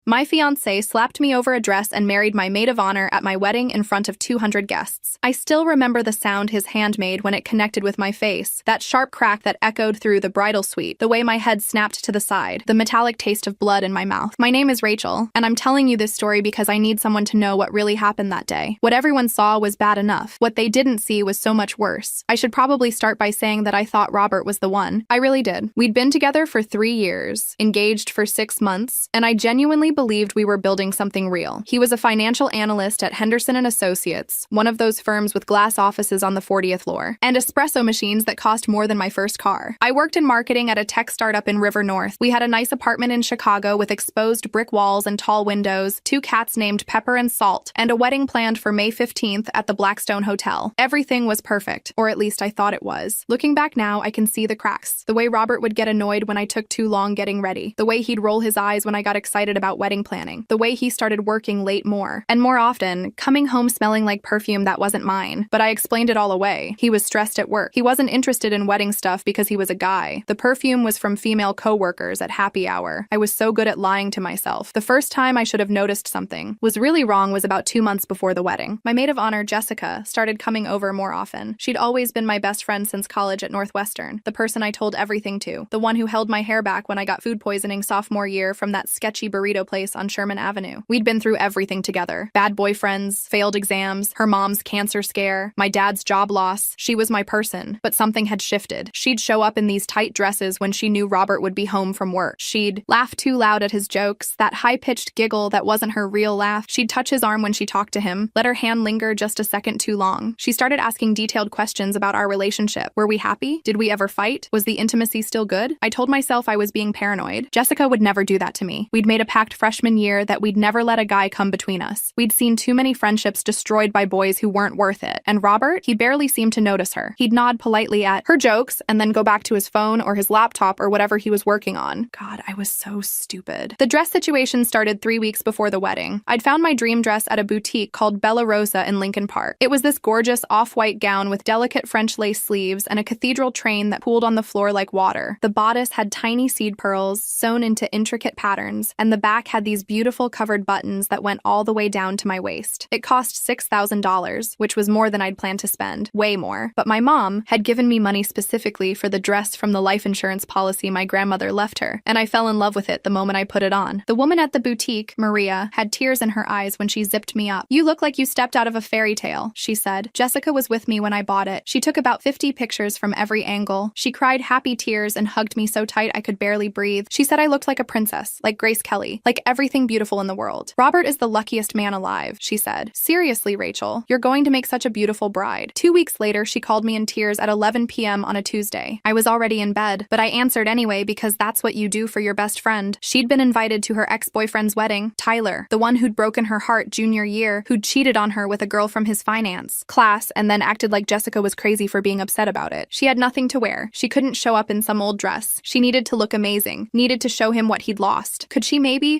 My fiancé slapped me over a dress and married my maid of honor at my wedding in front of 200 guests. I still remember the sound his hand made when it connected with my face, that sharp crack that echoed through the bridal suite, the way my head snapped to the side, the metallic taste of blood in my mouth. My name is Rachel, and I'm telling you this story because I need someone to know what really happened that day. What everyone saw was bad enough. What they didn't see was so much worse. I should probably start by saying that I thought Robert was the one. I really did. We'd been together for 3 years, engaged for 6 months, and I genuinely believed we were building something real. He was a financial analyst at Henderson & Associates, one of those firms with glass offices on the 40th floor, and espresso machines that cost more than my first car. I worked in marketing at a tech startup in River North. We had a nice apartment in Chicago with exposed brick walls and tall windows, 2 cats named Pepper and Salt, and a wedding planned for May 15th at the Blackstone Hotel. Everything was perfect, or at least I thought it was. Looking back now, I can see the cracks. The way Robert would get annoyed when I took too long getting ready. The way he'd roll his eyes when I got excited about wedding planning. The way he started working late more. And more often, coming home smelling like perfume that wasn't mine. But I explained it all away. He was stressed at work. He wasn't interested in wedding stuff because he was a guy. The perfume was from female co-workers at happy hour. I was so good at lying to myself. The first time I should have noticed something was really wrong was about 2 months before the wedding. My maid of honor, Jessica, started coming over more often. She'd always been my best friend since college at Northwestern, the person I told everything to, the one who held my hair back when I got food poisoning sophomore year from that sketchy burrito place on Sherman Avenue. We'd been through everything together. Bad boyfriends, failed exams, her mom's cancer scare, my dad's job loss. She was my person, but something had shifted. She'd show up in these tight dresses when she knew Robert would be home from work. She'd laugh too loud at his jokes, that high-pitched giggle that wasn't her real laugh. She'd touch his arm when she talked to him, let her hand linger just a second too long. She started asking detailed questions about our relationship. Were we happy? Did we ever fight? Was the intimacy still good? I told myself I was being paranoid. Jessica would never do that to me. We'd made a pact freshman year that we'd never let a guy come between us. We'd seen too many friendships destroyed by boys who weren't worth it. And Robert, he barely seemed to notice her. He'd nod politely at her jokes and then go back to his phone or his laptop or whatever he was working on. God, I was so stupid. The dress situation started 3 weeks before the wedding. I'd found my dream dress at a boutique called Bella Rosa in Lincoln Park. It was this gorgeous off-white gown with delicate French lace sleeves and a cathedral train that pooled on the floor like water. The bodice had tiny seed pearls sewn into intricate patterns, and the back had these beautiful covered buttons that went all the way down to my waist. It cost $6,000, which was more than I'd planned to spend, way more. But my mom had given me money specifically for the dress from the life insurance policy my grandmother left her, and I fell in love with it the moment I put it on. The woman at the boutique, Maria, had tears in her eyes when she zipped me up. "You look like you stepped out of a fairy tale," she said. Jessica was with me when I bought it. She took about 50 pictures from every angle. She cried happy tears and hugged me so tight I could barely breathe. She said I looked like a princess, like Grace Kelly, like everything beautiful in the world. "Robert is the luckiest man alive," she said. "Seriously, Rachel, you're going to make such a beautiful bride." 2 weeks later, she called me in tears at 11 p.m. on a Tuesday. I was already in bed, but I answered anyway because that's what you do for your best friend. She'd been invited to her ex-boyfriend's wedding, Tyler, the one who'd broken her heart junior year, who'd cheated on her with a girl from his finance class and then acted like Jessica was crazy for being upset about it. She had nothing to wear. She couldn't show up in some old dress. She needed to look amazing, needed to show him what he'd lost. Could she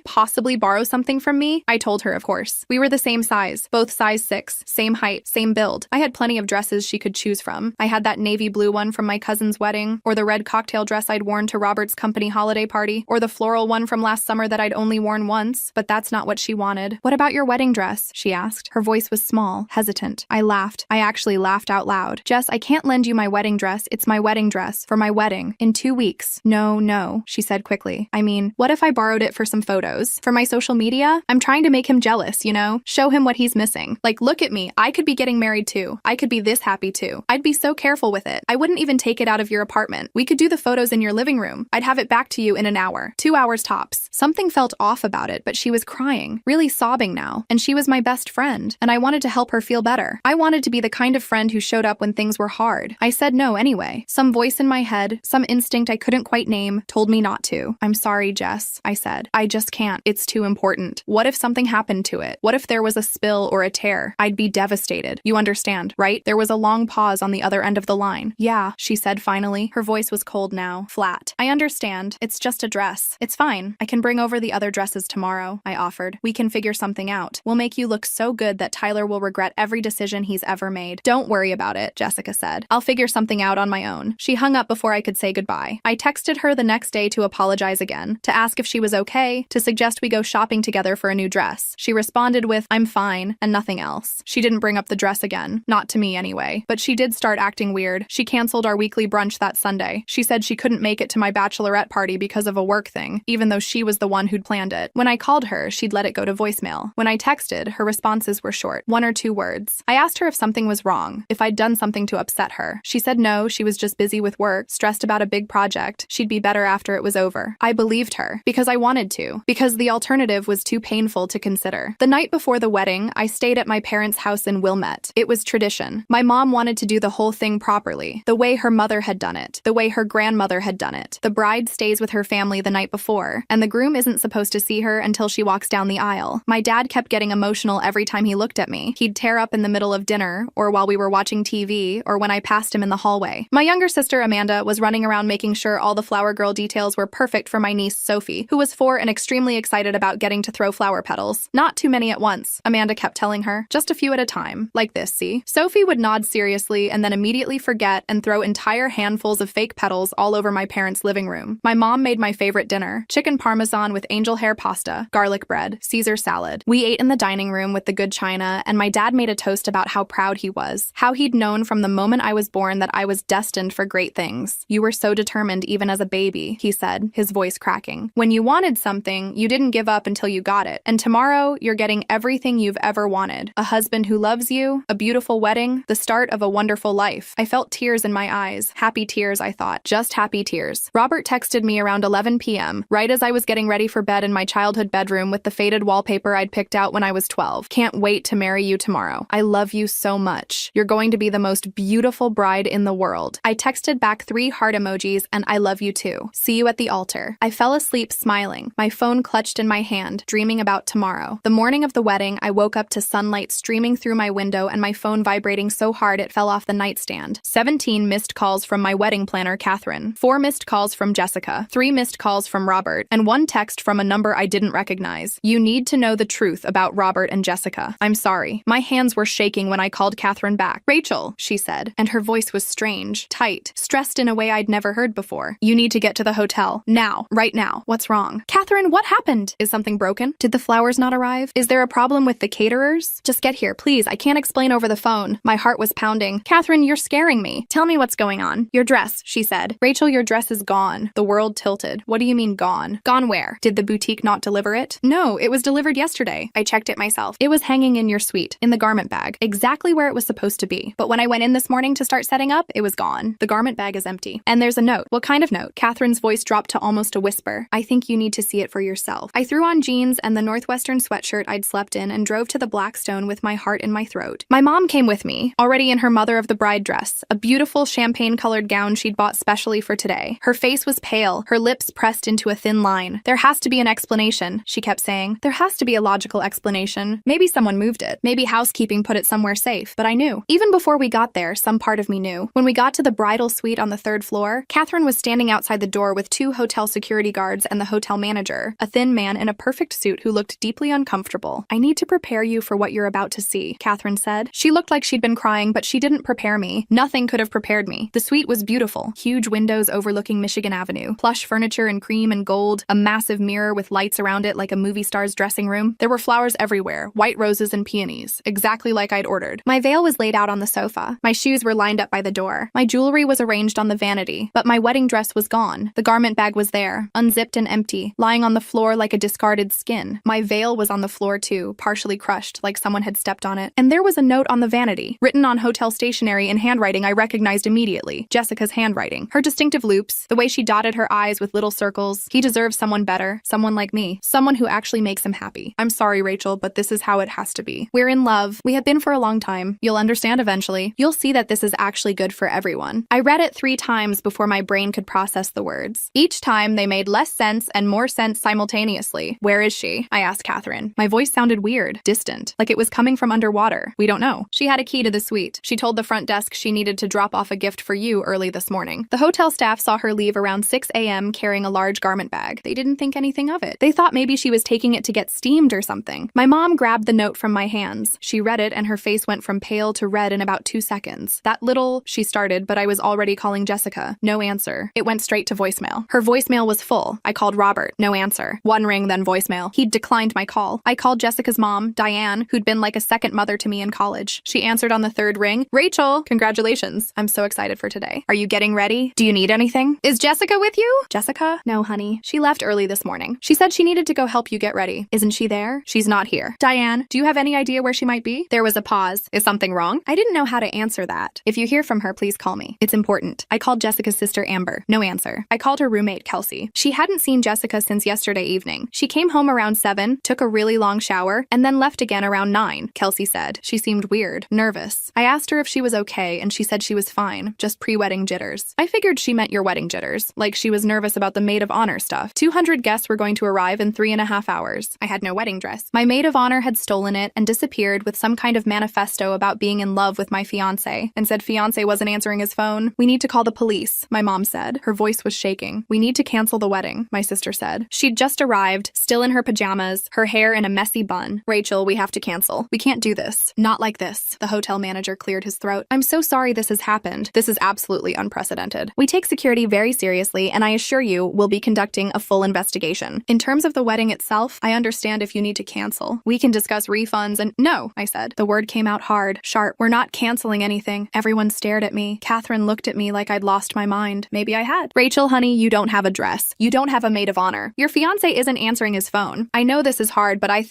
possibly borrow something from me? I told her, of course. We were the same size, both size 6, same height, same build. I had plenty of dresses she could choose from. I had that navy blue one from my cousin's wedding, or the red cocktail dress I'd worn to Robert's company holiday party, or the floral one from last summer that I'd only worn once, but that's not what she wanted. "What about your wedding dress?" she asked. Her voice was small, hesitant. I laughed. I actually laughed out loud. "Jess, I can't lend you my wedding dress. It's my wedding dress, for my wedding, in 2 weeks. No, she said quickly. I mean, what if I borrowed it for some photos? For my social media? I'm trying to make him jealous, you know? Show him what he's missing. Like, look at me. I could be getting married too. I could be this happy too. I'd be so careful with it. I wouldn't even take it out of your apartment. We could do the photos in your living room. I'd have it back to you in an hour. 2 hours tops." Something felt off about it, but she was crying, really sobbing now, and she was my best friend, and I wanted to help her feel better. I wanted to be the kind of friend who showed up when things were hard. I said no anyway. Some voice in my head, some instinct I couldn't quite name, told me not to. "I'm sorry, Jess," I said. "I just can't. It's too important. What if something happened to it? What if there was a spill or a tear? I'd be devastated. You understand, right?" There was a long pause on the other end of the line. "Yeah," she said finally. Her voice was cold now, flat. "I understand. It's just a dress. It's fine. I can bring over the other dresses tomorrow," I offered. "We can figure something out. We'll make you look so good that Tyler will regret every decision he's ever made." "Don't worry about it," Jessica said. "I'll figure something out on my own." She hung up before I could say goodbye. I texted her the next day to apologize again, to ask if she was okay, to suggest suggest we go shopping together for a new dress. She responded with, I'm fine, and nothing else. She didn't bring up the dress again. Not to me anyway. But she did start acting weird. She canceled our weekly brunch that Sunday. She said she couldn't make it to my bachelorette party because of a work thing, even though she was the one who'd planned it. When I called her, she'd let it go to voicemail. When I texted, her responses were short, 1 or 2 words. I asked her if something was wrong, if I'd done something to upset her. She said no, she was just busy with work, stressed about a big project. She'd be better after it was over. I believed her, because I wanted to, because the alternative was too painful to consider. The night before the wedding, I stayed at my parents' house in Wilmette. It was tradition. My mom wanted to do the whole thing properly, the way her mother had done it, the way her grandmother had done it. The bride stays with her family the night before, and the groom isn't supposed to see her until she walks down the aisle. My dad kept getting emotional every time he looked at me. He'd tear up in the middle of dinner, or while we were watching TV, or when I passed him in the hallway. My younger sister, Amanda, was running around making sure all the flower girl details were perfect for my niece, Sophie, who was 4 and extremely excited about getting to throw flower petals. Not too many at once, Amanda kept telling her. Just a few at a time. Like this, see? Sophie would nod seriously and then immediately forget and throw entire handfuls of fake petals all over my parents' living room. My mom made my favorite dinner, chicken parmesan with angel hair pasta, garlic bread, Caesar salad. We ate in the dining room with the good china, and my dad made a toast about how proud he was, how he'd known from the moment I was born that I was destined for great things. You were so determined even as a baby, he said, his voice cracking. When you wanted something, you didn't give up until you got it. And tomorrow, you're getting everything you've ever wanted. A husband who loves you, a beautiful wedding, the start of a wonderful life. I felt tears in my eyes. Happy tears, I thought. Just happy tears. Robert texted me around 11 p.m., right as I was getting ready for bed in my childhood bedroom with the faded wallpaper I'd picked out when I was 12. Can't wait to marry you tomorrow. I love you so much. You're going to be the most beautiful bride in the world. I texted back 3 heart emojis and I love you too. See you at the altar. I fell asleep smiling, my phone clutched in my hand, dreaming about tomorrow. The morning of the wedding, I woke up to sunlight streaming through my window and my phone vibrating so hard it fell off the nightstand. 17 missed calls from my wedding planner, Catherine. 4 missed calls from Jessica. 3 missed calls from Robert. And 1 text from a number I didn't recognize. You need to know the truth about Robert and Jessica. I'm sorry. My hands were shaking when I called Catherine back. Rachel, she said, and her voice was strange, tight, stressed in a way I'd never heard before. You need to get to the hotel. Now. Right now. What's wrong? Catherine, what happened? Is something broken? Did the flowers not arrive? Is there a problem with the caterers? Just get here, please. I can't explain over the phone. My heart was pounding. Catherine, you're scaring me. Tell me what's going on. Your dress, she said. Rachel, your dress is gone. The world tilted. What do you mean gone? Gone where? Did the boutique not deliver it? No, it was delivered yesterday. I checked it myself. It was hanging in your suite, in the garment bag, exactly where it was supposed to be. But when I went in this morning to start setting up, it was gone. The garment bag is empty. And there's a note. What kind of note? Catherine's voice dropped to almost a whisper. I think you need to see it for yourself. I threw on jeans and the Northwestern sweatshirt I'd slept in and drove to the Blackstone with my heart in my throat. My mom came with me, already in her mother of the bride dress, a beautiful champagne-colored gown she'd bought specially for today. Her face was pale, her lips pressed into a thin line. There has to be an explanation, she kept saying. There has to be a logical explanation. Maybe someone moved it. Maybe housekeeping put it somewhere safe, but I knew. Even before we got there, some part of me knew. When we got to the bridal suite on the 3rd floor, Catherine was standing outside the door with 2 hotel security guards and the hotel manager, a thin man in a perfect suit who looked deeply uncomfortable. I need to prepare you for what you're about to see, Catherine said. She looked like she'd been crying, but she didn't prepare me. Nothing could have prepared me. The suite was beautiful. Huge windows overlooking Michigan Avenue, plush furniture in cream and gold, a massive mirror with lights around it like a movie star's dressing room. There were flowers everywhere, white roses and peonies, exactly like I'd ordered. My veil was laid out on the sofa. My shoes were lined up by the door. My jewelry was arranged on the vanity, but my wedding dress was gone. The garment bag was there, unzipped and empty, lying on the floor like a discarded skin. My veil was on the floor too, partially crushed, like someone had stepped on it. And there was a note on the vanity, written on hotel stationery in handwriting I recognized immediately. Jessica's handwriting. Her distinctive loops, the way she dotted her eyes with little circles. He deserves someone better, someone like me, someone who actually makes him happy. I'm sorry, Rachel, but this is how it has to be. We're in love. We have been for a long time. You'll understand eventually. You'll see that this is actually good for everyone. I read it 3 times before my brain could process the words. Each time they made less sense and more sense simultaneously. Where is she? I asked Catherine. My voice sounded weird, distant, like it was coming from underwater. We don't know. She had a key to the suite. She told the front desk she needed to drop off a gift for you early this morning. The hotel staff saw her leave around 6 a.m. carrying a large garment bag. They didn't think anything of it. They thought maybe she was taking it to get steamed or something. My mom grabbed the note from my hands. She read it and her face went from pale to red in about 2 seconds. That little, she started, but I was already calling Jessica. No answer. It went straight to voicemail. Her voicemail was full. I called Robert. No answer. One ring, then voicemail. He'd declined my call. I called Jessica's mom, Diane, who'd been like a second mother to me in college. She answered on the third ring. Rachel, congratulations. I'm so excited for today. Are you getting ready? Do you need anything? Is Jessica with you? Jessica? No, honey. She left early this morning. She said she needed to go help you get ready. Isn't she there? She's not here. Diane, do you have any idea where she might be? There was a pause. Is something wrong? I didn't know how to answer that. If you hear from her, please call me. It's important. I called Jessica's sister, Amber. No answer. I called her roommate, Kelsey. She hadn't seen Jessica since yesterday evening. She came home around 7, took a really long shower, and then left again around 9, Kelsey said. She seemed weird, nervous. I asked her if she was okay, and she said she was fine, just pre-wedding jitters. I figured she meant your wedding jitters, like she was nervous about the maid of honor stuff. 200 guests were going to arrive in 3.5 hours. I had no wedding dress. My maid of honor had stolen it and disappeared with some kind of manifesto about being in love with my fiancé, and said fiancé wasn't answering his phone. We need to call the police, my mom said. Her voice was shaking. We need to cancel the wedding, my sister said. She'd just arrived, still in her pajamas, her hair in a messy bun. Rachel, we have to cancel. We can't do this. Not like this. The hotel manager cleared his throat. I'm so sorry this has happened. This is absolutely unprecedented. We take security very seriously, and I assure you, we'll be conducting a full investigation. In terms of the wedding itself, I understand if you need to cancel. We can discuss refunds and— No, I said. The word came out hard, sharp. We're not canceling anything. Everyone stared at me. Catherine looked at me like I'd lost my mind. Maybe I had. Rachel, honey, you don't have a dress. You don't have a maid of honor. Your fiancé isn't answering his phone. I know this is hard, but I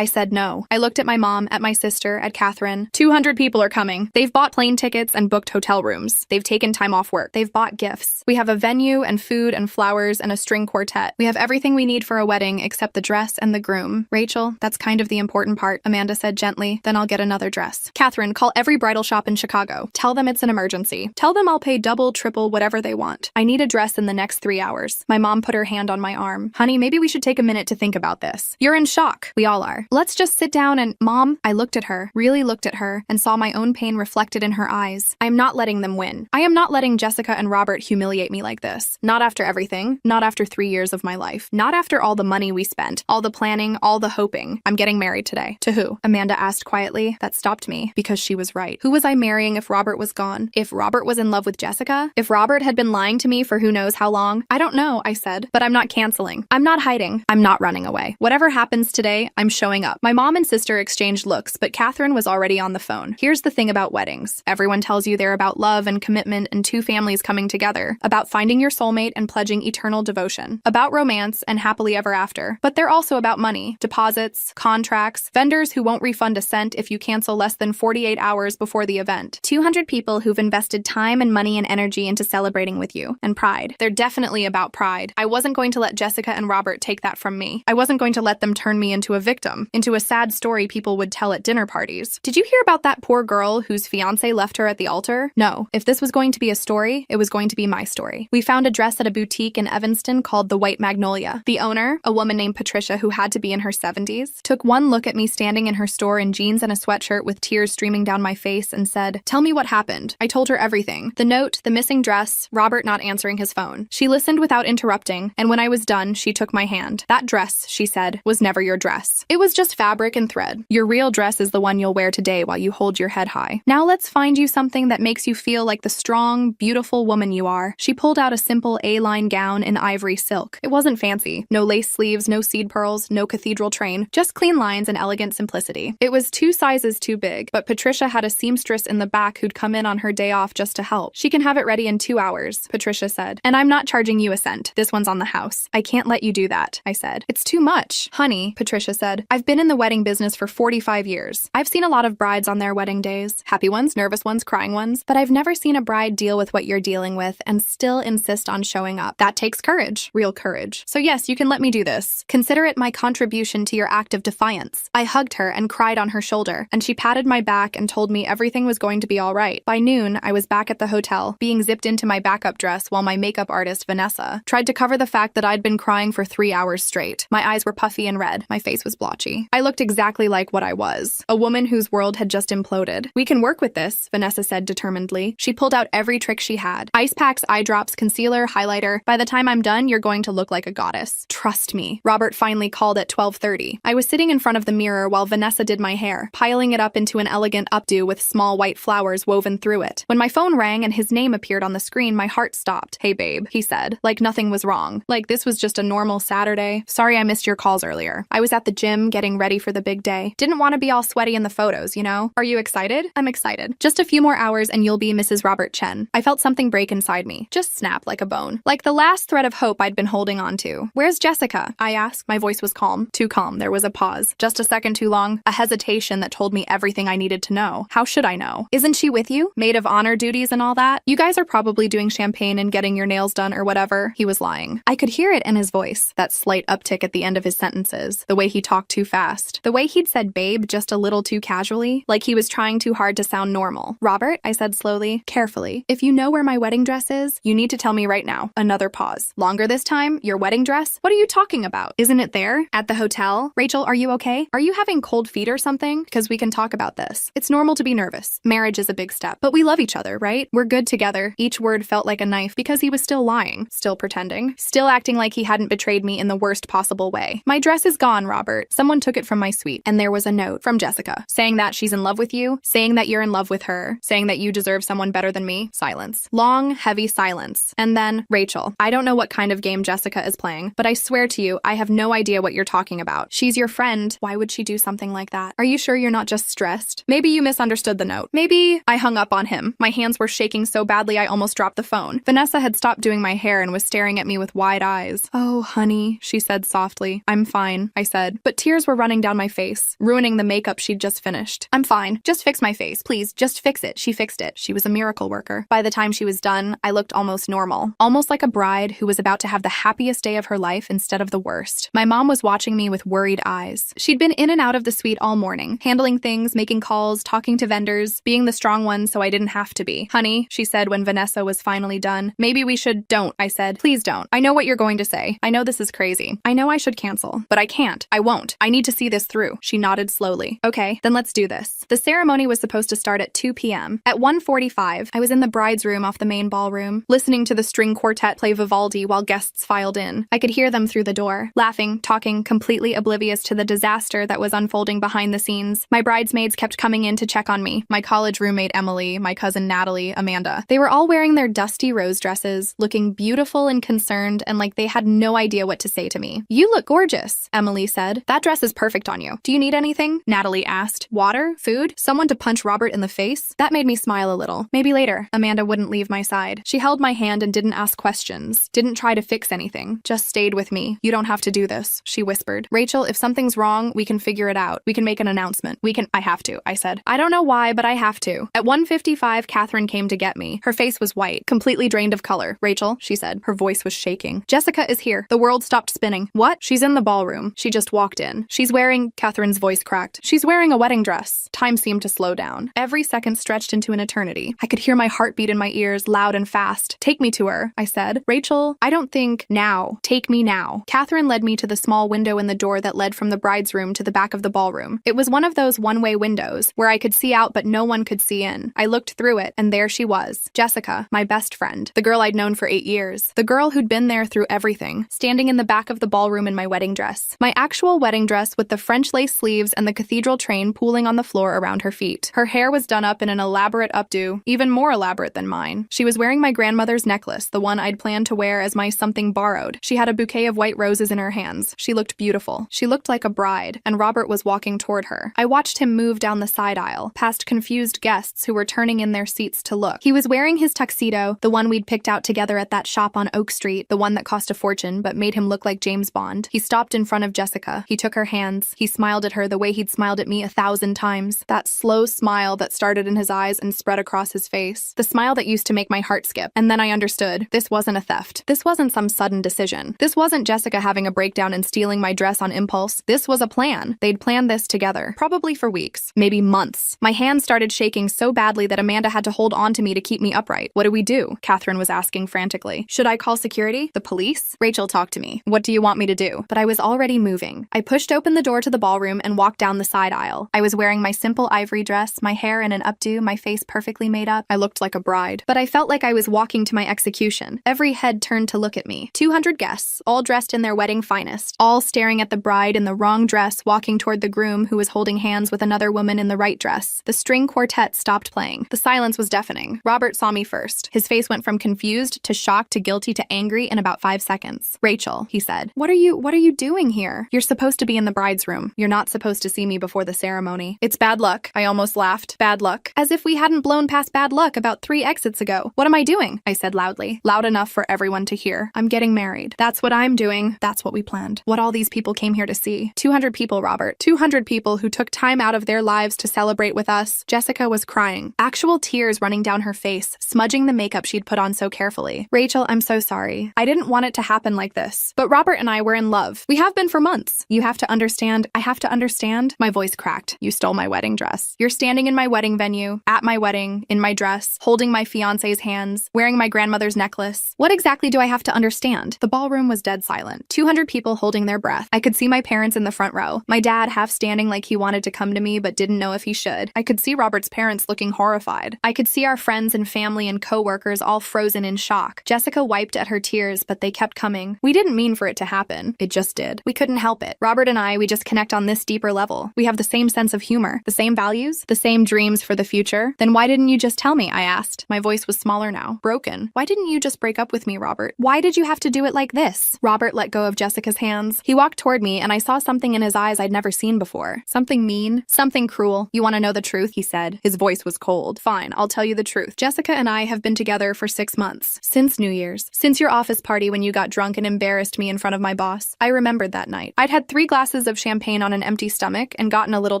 said no. I looked at my mom, at my sister, at Catherine. 200 people are coming. They've bought plane tickets and booked hotel rooms. They've taken time off work. They've bought gifts. We have a venue and food and flowers and a string quartet. We have everything we need for a wedding except the dress and the groom. Rachel, that's kind of the important part, Amanda said gently. Then I'll get another dress. Catherine, call every bridal shop in Chicago. Tell them it's an emergency. Tell them I'll pay double, triple, whatever they want. I need a dress in the next 3 hours. My mom put her hand on my arm. Honey, maybe we should take a minute to think about this. You're in shock. We all are. Let's just sit down and— Mom, I looked at her, really looked at her, and saw my own pain reflected in her eyes. I am not letting them win. I am not letting Jessica and Robert humiliate me like this. Not after everything. Not after 3 years of my life. Not after all the money we spent, all the planning, all the hoping. I'm getting married today. To who? Amanda asked quietly. That stopped me, because she was right. Who was I marrying if Robert was gone? If Robert was in love with Jessica? If Robert had been lying to me for who knows how long? I don't know, I said, but I'm not canceling. I'm not hiding. I'm not running away. Whatever happens today, I'm showing up. My mom and sister exchanged looks, but Catherine was already on the phone. Here's the thing about weddings. Everyone tells you they're about love and commitment and two families coming together, about finding your soulmate and pledging eternal devotion, about romance and happily ever after. But they're also about money, deposits, contracts, vendors who won't refund a cent if you cancel less than 48 hours before the event. 200 people who've invested time and money and energy into celebrating with you. And pride. They're definitely about pride. I wasn't going to let Jessica and Robert take that from me. I wasn't going to let them turn me into a victim, into a sad story people would tell at dinner parties. Did you hear about that poor girl whose fiancé left her at the altar? No. If this was going to be a story, it was going to be my story. We found a dress at a boutique in Evanston called the White Magnolia. The owner, a woman named Patricia who had to be in her 70s, took one look at me standing in her store in jeans and a sweatshirt with tears streaming down my face and said, "Tell me what happened." I told her everything. The note, the missing dress, Robert not answering his phone. She listened without interrupting, and when I was done, she took my hand. "That dress," she said, "was never your dress. It was just fabric and thread. Your real dress is the one you'll wear today while you hold your head high. Now let's find you something that makes you feel like the strong, beautiful woman you are." She pulled out a simple A-line gown in ivory silk. It wasn't fancy. No lace sleeves, no seed pearls, no cathedral train, just clean lines and elegant simplicity. It was 2 sizes too big, but Patricia had a seamstress in the back who'd come in on her day off just to help. "She can have it ready in 2 hours, Patricia said. "And I'm not charging you a cent. This one's on the house." "I can't let you do that," I said. "It's too much." "Honey," Patricia said, "I've been in the wedding business for 45 years. I've seen a lot of brides on their wedding days. Happy ones, nervous ones, crying ones. But I've never seen a bride deal with what you're dealing with and still insist on showing up. That takes courage. Real courage. So yes, you can let me do this. Consider it my contribution to your act of defiance." I hugged her and cried on her shoulder, and she patted my back and told me everything was going to be all right. By noon, I was back at the hotel, being zipped into my backup dress while my makeup artist, Vanessa, tried to cover the fact that I'd been crying for 3 hours straight. My eyes were puffy and red. My face was blotchy. I looked exactly like what I was, a woman whose world had just imploded. "We can work with this," Vanessa said determinedly. She pulled out every trick she had. "Ice packs, eye drops, concealer, highlighter. By the time I'm done, you're going to look like a goddess. Trust me." Robert finally called at 12:30. I was sitting in front of the mirror while Vanessa did my hair, piling it up into an elegant updo with small white flowers woven through it. When my phone rang and his name appeared on the screen, my heart stopped. "Hey babe," he said, like nothing was wrong. Like this was just a normal Saturday Saturday. Sorry I missed your calls earlier. I was at the gym getting ready for the big day. Didn't want to be all sweaty in the photos, you know? Are you excited? I'm excited. Just a few more hours and you'll be Mrs. Robert Chen. I felt something break inside me. Just snap like a bone. Like the last thread of hope I'd been holding on to. Where's Jessica? I asked. My voice was calm. Too calm. There was a pause. Just a second too long. A hesitation that told me everything I needed to know. How should I know? Isn't she with you? Maid of honor duties and all that? You guys are probably doing champagne and getting your nails done or whatever. He was lying. I could hear it in his voice. That slight uptick at the end of his sentences. The way he talked too fast. The way he'd said babe just a little too casually. Like he was trying too hard to sound normal. Robert, I said slowly, carefully, if you know where my wedding dress is, you need to tell me right now. Another pause. Longer this time? Your wedding dress? What are you talking about? Isn't it there? At the hotel? Rachel, are you okay? Are you having cold feet or something? Because we can talk about this. It's normal to be nervous. Marriage is a big step. But we love each other, right? We're good together. Each word felt like a knife because he was still lying, still pretending, still acting like he hadn't betrayed me in the worst possible way. My dress is gone, Robert. Someone took it from my suite. And there was a note from Jessica saying that she's in love with you, saying that you're in love with her, saying that you deserve someone better than me. Silence. Long, heavy silence. And then, Rachel, I don't know what kind of game Jessica is playing, but I swear to you, I have no idea what you're talking about. She's your friend. Why would she do something like that? Are you sure you're not just stressed? Maybe you misunderstood the note. Maybe I hung up on him. My hands were shaking so badly I almost dropped the phone. Vanessa had stopped doing my hair and was staring at me with wide eyes. Oh, honey, she said softly. I'm fine, I said, but tears were running down my face, ruining the makeup she'd just finished. I'm fine. Just fix my face, please. Just fix it. She fixed it. She was a miracle worker. By the time she was done, I looked almost normal. Almost like a bride who was about to have the happiest day of her life instead of the worst. My mom was watching me with worried eyes. She'd been in and out of the suite all morning, handling things, making calls, talking to vendors, being the strong one so I didn't have to be. Honey, she said when Vanessa was finally done. Maybe we should. Don't, I said. Please don't. I know what you're going to say. I know this is crazy. I know I should cancel, but I can't. I won't. I need to see this through. She nodded slowly. Okay, then let's do this. The ceremony was supposed to start at 2 p.m. At 1:45, I was in the bride's room off the main ballroom, listening to the string quartet play Vivaldi while guests filed in. I could hear them through the door, laughing, talking, completely oblivious to the disaster that was unfolding behind the scenes. My bridesmaids kept coming in to check on me. My college roommate Emily, my cousin Natalie, Amanda. They were all wearing their dusty rose dresses, looking beautiful and concerned and like they had no idea what to say to me. You look gorgeous, Emily said. That dress is perfect on you. Do you need anything? Natalie asked. Water? Food? Someone to punch Robert in the face? That made me smile a little. Maybe later. Amanda wouldn't leave my side. She held my hand and didn't ask questions. Didn't try to fix anything. Just stayed with me. You don't have to do this, she whispered. Rachel, if something's wrong, we can figure it out. We can make an announcement. I have to, I said. I don't know why, but I have to. At 1:55, Catherine came to get me. Her face was white, completely drained of color. Rachel, she said. Her voice was shaking. Jessica is here. The world stopped spinning. What? She's in the ballroom. She just walked in. She's wearing, Catherine's voice cracked. She's wearing a wedding dress. Time seemed to slow down. Every second stretched into an eternity. I could hear my heartbeat in my ears, loud and fast. Take me to her, I said. Rachel, I don't think now. Take me now. Catherine led me to the small window in the door that led from the bride's room to the back of the ballroom. It was one of those one-way windows where I could see out but no one could see in. I looked through it and there she was. Jessica, my best friend. The girl I'd known for 8 years. The girl who'd been there through everything. Standing in the back of the ballroom in my wedding dress. My actual wedding dress with the French lace sleeves and the cathedral train pooling on the floor around her feet. Her hair was done up in an elaborate updo, even more elaborate than mine. She was wearing my grandmother's necklace, the one I'd planned to wear as my something borrowed. She had a bouquet of white roses in her hands. She looked beautiful. She looked like a bride, and Robert was walking toward her. I watched him move down the side aisle, past confused guests who were turning in their seats to look. He was wearing his tuxedo, the one we'd picked out together at that shop on Oak Street, the one that cost a fortune but made him look like James Bond. He stopped in front of Jessica. He took her hands. He smiled at her the way he'd smiled at me 1,000 times. That slow smile that started in his eyes and spread across his face. The smile that used to make my heart skip. And then I understood. This wasn't a theft. This wasn't some sudden decision. This wasn't Jessica having a breakdown and stealing my dress on impulse. This was a plan. They'd planned this together. Probably for weeks. Maybe months. My hands started shaking so badly that Amanda had to hold on to me to keep me upright. What do we do? Catherine was asking frantically. Should I call security? The police? Rachel, talk to me. What do you want me to do? But I was already moving. I pushed open the door to the ballroom and walked down the side aisle. I was wearing my simple ivory dress, my hair in an updo, my face perfectly made up. I looked like a bride. But I felt like I was walking to my execution. Every head turned to look at me. 200 guests, all dressed in their wedding finest, all staring at the bride in the wrong dress walking toward the groom who was holding hands with another woman in the right dress. The string quartet stopped playing. The silence was deafening. Robert saw me first. His face went from confused to shocked to guilty to angry in about 5 seconds. Rachel, he he said. What are you doing here? You're supposed to be in the bride's room. You're not supposed to see me before the ceremony. It's bad luck. I almost laughed. Bad luck. As if we hadn't blown past bad luck about 3 exits ago. What am I doing? I said loudly. Loud enough for everyone to hear. I'm getting married. That's what I'm doing. That's what we planned. What all these people came here to see. 200 people, Robert. 200 people who took time out of their lives to celebrate with us. Jessica was crying. Actual tears running down her face, smudging the makeup she'd put on so carefully. Rachel, I'm so sorry. I didn't want it to happen like this. But Robert and I were in love. We have been for months. You have to understand. I have to understand. My voice cracked. You stole my wedding dress. You're standing in my wedding venue, at my wedding, in my dress, holding my fiancé's hands, wearing my grandmother's necklace. What exactly do I have to understand? The ballroom was dead silent. 200 people holding their breath. I could see my parents in the front row. My dad half standing like he wanted to come to me but didn't know if he should. I could see Robert's parents looking horrified. I could see our friends and family and co-workers all frozen in shock. Jessica wiped at her tears, but they kept coming. We didn't mean for it to happen. It just did. We couldn't help it. Robert and I, we just connect on this deeper level. We have the same sense of humor, the same values, the same dreams for the future. Then why didn't you just tell me? I asked. My voice was smaller now. Broken. Why didn't you just break up with me, Robert? Why did you have to do it like this? Robert let go of Jessica's hands. He walked toward me and I saw something in his eyes I'd never seen before. Something mean, something cruel. You want to know the truth? He said. His voice was cold. Fine, I'll tell you the truth. Jessica and I have been together for 6 months. Since New Year's. Since your office party when you got drunk and embarrassed me in front of my boss. I remembered that night. I'd had 3 glasses of champagne on an empty stomach and gotten a little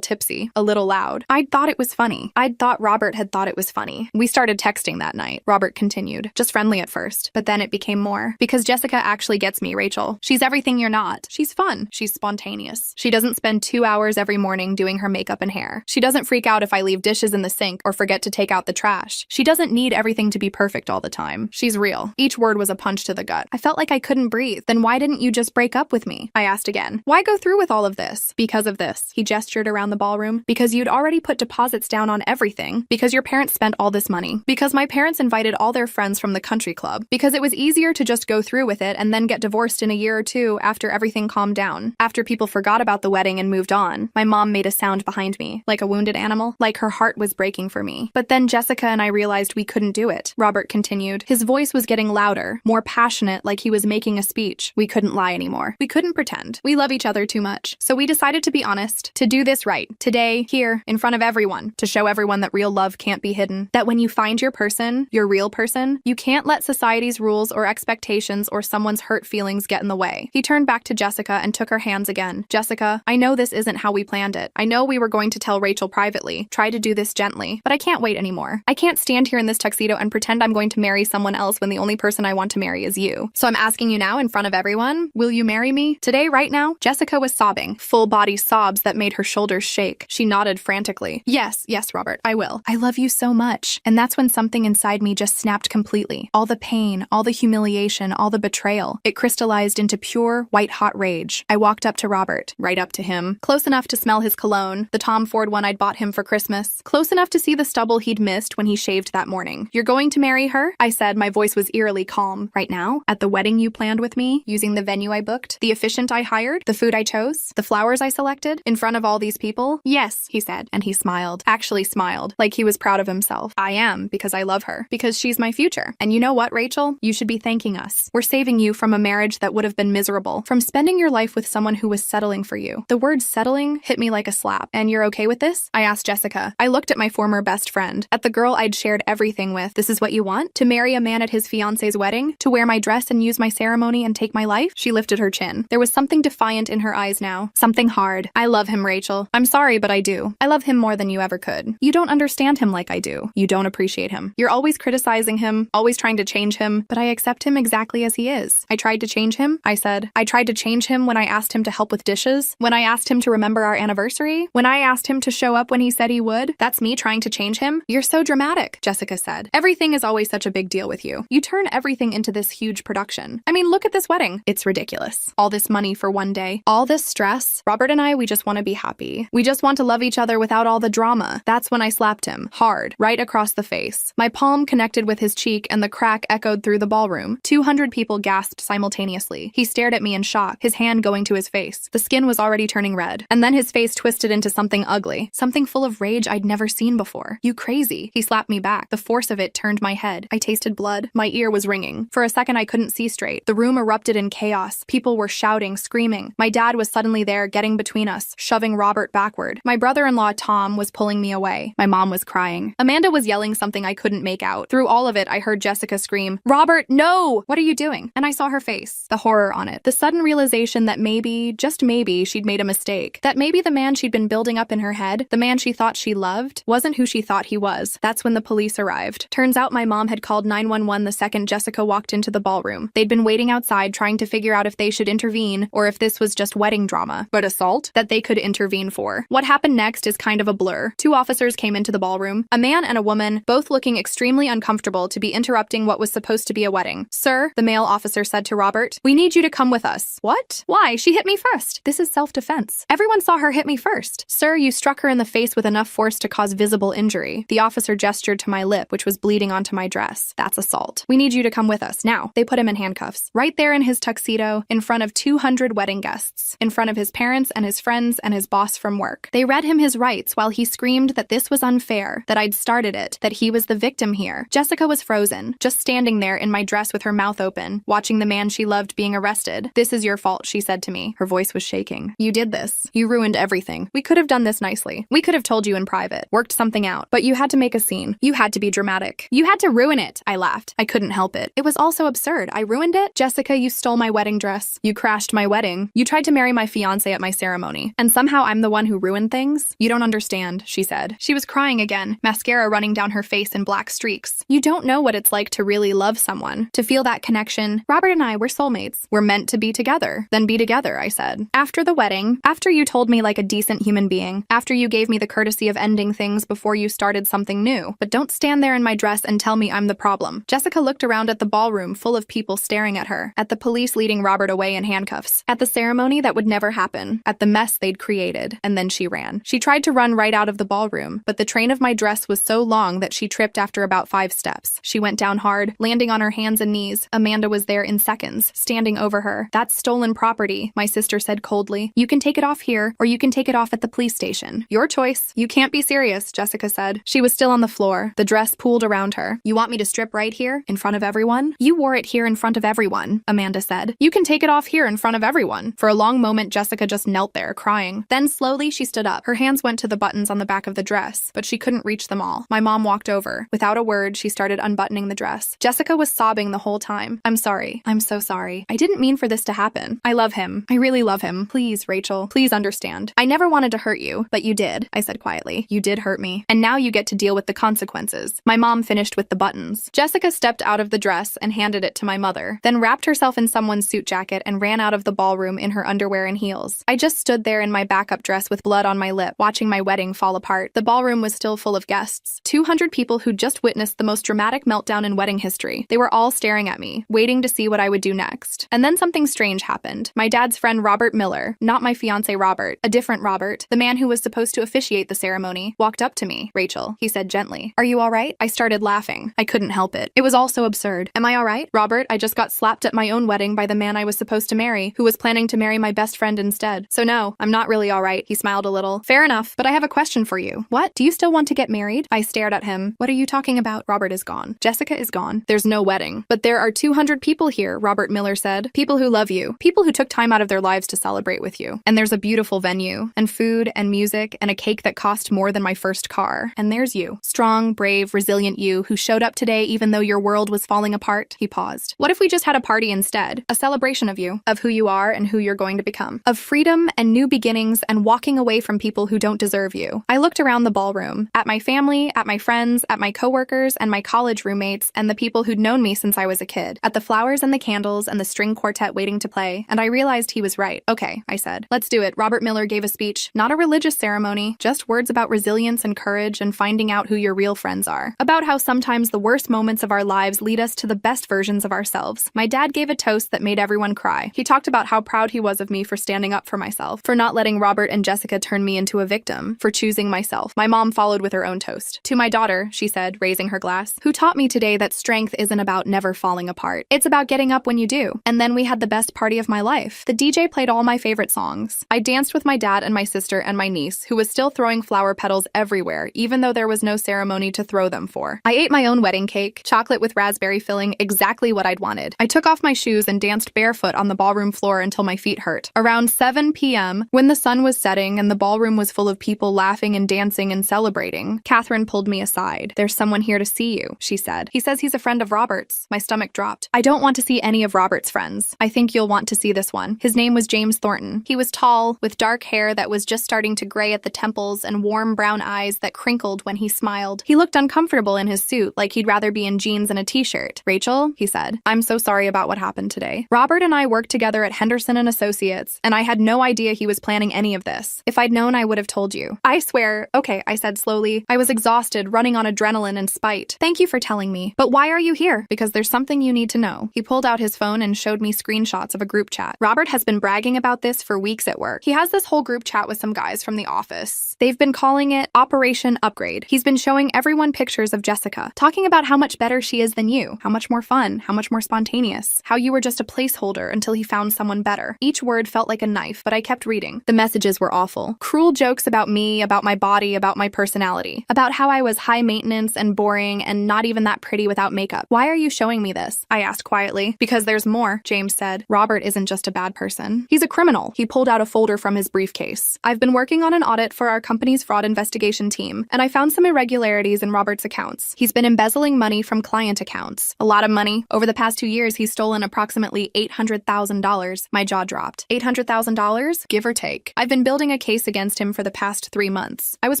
tipsy, a little loud. I'd thought it was funny. I'd thought Robert had thought it was funny. We started texting that night. Robert continued. Just friendly at first, but then it became more. Because Jessica actually gets me, Rachel. She's everything you're not. She's fun. She's spontaneous. She doesn't spend 2 hours every morning doing her makeup and hair. She doesn't freak out if I leave dishes in the sink or forget to take out the trash. She doesn't need everything to be perfect all the time. She's real. Each word was a punch to the gut. I felt like I couldn't breathe. Then why didn't you just break up with me? I asked again. Why go through with all of this? Because of this. He gestured around the ballroom. Because you'd already put deposits down on everything. Because your parents spent all this money. Because my parents invited all their friends from the country club. Because it was easier to just go through with it and then get divorced in a year or 2 after everything calmed down. After people forgot about the wedding and moved on. My mom made a sound behind me. Like a wounded animal. Like her heart was breaking for me. But then Jessica and I realized we couldn't do it. Robert continued. His voice was getting louder, more passionate, like he was making a speech. We couldn't lie anymore. We couldn't pretend. We love each other too much. So we decided to be honest, to do this right. Today, here, in front of everyone, to show everyone that real love can't be hidden. That when you find your person, your real person, you can't let society's rules or expectations or someone's hurt feelings get in the way. He turned back to Jessica and took her hands again. Jessica, I know this isn't how we planned it. I know we were going to tell Rachel privately, try to do this gently, but I can't wait anymore. I can't stand here in this tuxedo and pretend I'm going to marry someone else when the only person I want to marry is you. So I'm asking you now in front of everyone, will you marry me? Today, right now? Jessica was sobbing, full body sobs that made her shoulders shake. She nodded frantically. Yes, Robert, I will. I love you so much. And that's when something inside me just snapped completely. All the pain, all the humiliation, all the betrayal. It crystallized into pure, white-hot rage. I walked up to Robert, right up to him, close enough to smell his cologne, the Tom Ford one I'd bought him for Christmas, close enough to see the stubble he'd missed when he shaved that morning. You're going to marry her? I said, my voice was eerily calm. Right now? At the wedding you planned with me? Using the venue I booked? The officiant I hired? The food I chose? The flowers I selected? In front of all these people? Yes, he said, and he smiled. Actually smiled, like he was proud of himself. I am, because I love her. Because she's my future. And you know what, Rachel? You should be thanking us. We're saving you from a marriage that would have been miserable. From spending your life with someone who was settling for you. The word settling hit me like a slap. And you're okay with this? I asked Jessica. I looked at my former best friend. At the girl I'd shared everything with. This is what you want? To marry a man at his fiancé's wedding? To wear my dress and use my ceremony and take my life? She lifted her chin. There was something defiant in her eyes now. Something hard. I love him, Rachel. I'm sorry, but I do. I love him more than you ever could. You don't understand him like I do. You don't appreciate him. You're always criticizing him, always trying to change him, but I accept him exactly as he is. I tried to change him, I said. I tried to change him when I asked him to help with dishes, when I asked him to remember our anniversary, when I asked him to show up when he said he would. That's me trying to change him. You're so dramatic, Jessica said. Everything is always such a big deal with you. You turn everything into this huge production. I mean, look at this wedding. It's ridiculous. All this money for one day. All this stress. Robert and I, we just want to be happy. We just want to love each other without all the drama. That's when I slapped him, hard, right across the face. My palm connected with his cheek and the crack echoed through the ballroom. 200 people gasped simultaneously. He stared at me in shock, his hand going to his face. The skin was already turning red. And then his face twisted into something ugly, something full of rage I'd never seen before. You crazy. He slapped me back. The force of it turned my head. I tasted blood. My ear was ringing. For a second I couldn't see straight. The room erupted in chaos. People were shouting, screaming. My dad was suddenly there, getting between us, shoving Robert backward. My brother-in-law, Tom, was pulling me away. My mom was crying. Amanda was yelling something I couldn't make out. Through all of it, I heard Jessica scream, "Robert, no! What are you doing?" And I saw her face, the horror on it, the sudden realization that maybe, just maybe, she'd made a mistake. That maybe the man she'd been building up in her head, the man she thought she loved, wasn't who she thought he was. That's when the police arrived. Turns out my mom had called 911 the second Jessica walked into the ballroom. They'd been waiting outside trying to figure out if they should intervene or if this was just wedding drama. But assault? That they could intervene for. What happened next is kind of a blur. Two officers came into the ballroom, a man and a woman, both looking extremely uncomfortable to be interrupting what was supposed to be a wedding. "Sir," the male officer said to Robert, "we need you to come with us." "What? Why? She hit me first." "This is self-defense. Everyone saw her hit me first." "Sir, you struck her in the face with enough force to cause visible injury." The officer gestured to my lip, which was bleeding onto my dress. "That's assault. We need you to come with us now." They put him in handcuffs. Right there in his tuxedo, in front of 200 wedding guests, in front of his parents and his friends and his boss from work. They read him his rights while he screamed that this was unfair, that I'd started it, that he was the victim here. Jessica was frozen, just standing there in my dress with her mouth open, watching the man she loved being arrested. "This is your fault," she said to me. Her voice was shaking. "You did this. You ruined everything. We could have done this nicely. We could have told you in private, worked something out, but you had to make a scene. You had to be dramatic. You had to ruin it." I laughed. I couldn't help it. It was all so absurd. I ruined it? "Jessica, you stole my wedding dress. You crashed my wedding. You tried to marry my fiancé at my ceremony. And somehow I'm the one who ruined things? You don't understand," she said. She was crying again, mascara running down her face in black streaks. "You don't know what it's like to really love someone, to feel that connection. Robert and I, we're soulmates. We're meant to be together." "Then be together," I said. "After the wedding, after you told me like a decent human being, after you gave me the courtesy of ending things before you started something new. But don't stand there in my dress and tell me I'm the problem." Jessica looked around at the ballroom full of people staring at her, at the police leading Robert away in handcuffs, at the ceremony that would never happen, at the mess they'd created, and then she ran. She tried to run right out of the ballroom, but the train of my dress was so long that she tripped after about 5 steps. She went down hard, landing on her hands and knees. Amanda was there in seconds, standing over her. "That's stolen property," my sister said coldly. "You can take it off here, or you can take it off at the police station. Your choice." "You can't be serious," Jessica said. She was still on the floor, the dress pooled around her. "You want me to strip right here, in front of everyone?" "You wore it here in front of everyone," Amanda said. "You can take it off here in front of everyone." For a long moment, Jessica just knelt there, crying. Then slowly she stood up. Her hands went to the buttons on the back of the dress, but she couldn't reach them all. My mom walked over. Without a word, she started unbuttoning the dress. Jessica was sobbing the whole time. "I'm sorry. I'm so sorry. I didn't mean for this to happen. I love him. I really love him. Please, Rachel, please understand. I never wanted to hurt you, but you did," I said quietly. "You did hurt me. And now you get to deal with the consequences." My mom finished with the buttons. Jessica stepped out of the dress and handed it to my mother, then wrapped herself in someone's suit jacket and ran out of the ballroom in her underwear and heels. I just stood there in my backup dress with blood on my lip, watching my wedding fall apart. The ballroom was still full of guests. 200 people who'd just witnessed the most dramatic meltdown in wedding history. They were all staring at me, waiting to see what I would do next. And then something strange happened. My dad's friend Robert Miller, not my fiancé Robert, a different Robert, the man who was supposed to officiate the ceremony, walked up to me. "Rachel," he said gently. "Are you all right?" I started laughing. I couldn't help it. It was all so absurd. "Am I all right?" "Robert, I just got slapped at my own wedding by the man I was supposed to marry, who was planning to marry my best friend instead. So no, I'm not really all right." He smiled a little. "Fair enough, but I have a question for you." "What? Do you still want to get married?" I stared at him. "What are you talking about?" "Robert is gone. Jessica is gone. There's no wedding." "But there are 200 people here," Robert Miller said. "People who love you. People who took time out of their lives to celebrate with you. And there's a beautiful venue, and food, and music, and a cake that cost more than my first car. And there's you. Strong, brave, resilient you who showed up today even though your world was falling apart." He paused. "What if we just had a party instead? A celebration of you, of who you are and who you're going to become. Of freedom and new beginnings and walking away from people who don't deserve you." I looked around the ballroom, at my family, at my friends, at my coworkers and my college roommates and the people who'd known me since I was a kid, at the flowers and the candles and the string quartet waiting to play, and I realized he was right. "Okay," I said. "Let's do it." Robert Miller gave a speech, not a religious ceremony, just words about resilience and courage and finding out who your real friends are. About how sometimes the worst moments of our lives lead us to the best versions of ourselves. My dad gave a toast that made everyone cry. He talked about how proud he was of me for standing up for myself, for not letting Robert and Jessica turn me into a victim, for choosing myself. My mom followed with her own toast. "To my daughter," she said, raising her glass, "who taught me today that strength isn't about never falling apart. It's about getting up when you do." And then we had the best party of my life. The DJ played all my favorite songs. I danced with my dad and my sister and my niece, who was still throwing flower petals everywhere, even though there was no ceremony to throw them for. I ate my own wedding cake, chocolate with raspberry filling, exactly what I'd wanted. I took off my shoes and danced barefoot on the ballroom floor until my feet hurt. Around 7 p.m., when the sun was setting and the ballroom was full of people laughing and dancing and celebrating, Catherine pulled me aside. "There's someone here to see you," she said. "He says he's a friend of Robert's." My stomach dropped. "I don't want to see any of Robert's friends. I think you'll want to see this one." His name was James Thornton. He was tall, with dark hair that was just starting to gray at the temples and warm brown eyes that crinkled when he smiled. He looked uncomfortable in his suit, like he'd rather be in jeans and a t-shirt. "Rachel," he said, "I'm so sorry about what happened today. Robert and I worked together at Henderson & Associates, and I had no idea he was planning any of this. If I'd known, I would have told you." "I swear." "Okay," I said slowly. I was exhausted, running on adrenaline and spite. "Thank you for telling me. But why are you here?" "Because there's something you need to know." He pulled out his phone and showed me screenshots of a group chat. "Robert has been bragging about this for weeks at work. He has this whole group chat with some guys from the office. They've been calling it Operation Upgrade. He's been showing everyone pictures of Jessica, talking about how much better she is than you, how much more fun, how much more spontaneous, how you were just a placeholder until he found someone better." Each word felt like a knife, but I kept reading. The messages were awful. Cruel jokes about me, about my body, about my personality, about how I was high maintenance and boring and not even that pretty without makeup. "Why are you showing me this?" I asked quietly. "Because there's more," James said. "Robert isn't just a bad person. He's a criminal." He pulled out a folder from his briefcase. "I've been working on an audit for our company's fraud investigation team, and I found some irregularities in Robert's accounts. He's been embezzling money from client accounts. A lot of money. Over the past 2 years, he's stolen approximately $800,000. My jaw dropped. $800,000? Give or take. I've been building a case against him for the past 3 months. I was